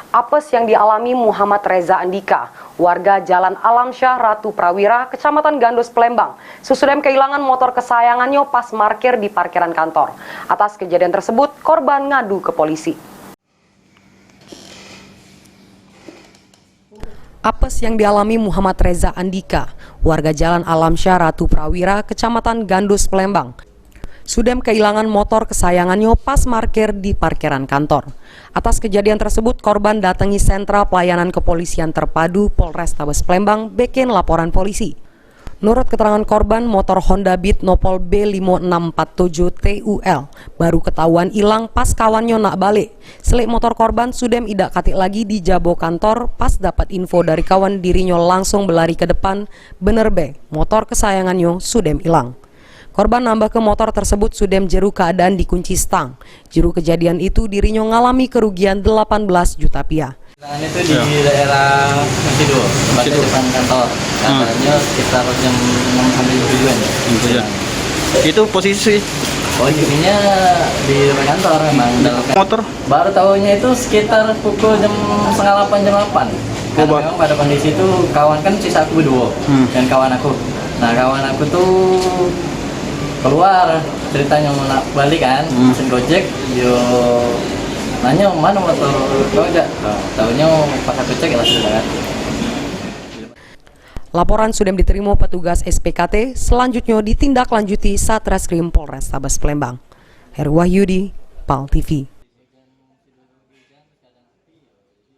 Apes yang dialami Muhammad Reza Andika, warga Jalan Alamsyah Ratu Prawira, Kecamatan Gandos, Palembang, sesudah kehilangan motor kesayangannya pas parkir di parkiran kantor. Atas kejadian tersebut, korban ngadu ke polisi. Apes yang dialami Muhammad Reza Andika, warga Jalan Alamsyah Ratu Prawira, Kecamatan Gandos, Palembang, sudah kehilangan motor kesayangannya pas parkir di parkiran kantor. Atas kejadian tersebut, korban datangi sentra pelayanan kepolisian terpadu Polrestabes Palembang bikin laporan polisi. Menurut keterangan korban, motor Honda Beat Nopol B5647 TUL baru ketahuan hilang pas kawannya nak balik. Selik motor korban sudah idak katik lagi di jabo kantor, pas dapat info dari kawan dirinya langsung berlari ke depan, bener be, motor kesayangannya sudah hilang. Korban nambah ke motor tersebut sudah jeru keadaan dikunci stang. Jeru kejadian itu dirinya ngalami kerugian 18 juta rupiah. Itu di daerah Mesido, tempatnya depan kantor. Katanya sekitar jam 6 sampai 7-an. Itu posisinya di depan kantor memang. Motor? Baru tahunya itu sekitar pukul jam setengah 8, jam 8. Karena memang pada kondisi itu kawan kan sisa aku berdua dan kawan aku. Nah kawan aku tuh keluar ceritanya mau balik kan, mesin Gojek, dia nanya mana motor Gojek, tahunya pas aku cek ya sudah kan. Laporan sudah diterima petugas SPKT, selanjutnya ditindaklanjuti Satreskrim Polrestabes Palembang. Heru Wahyudi, PAL TV.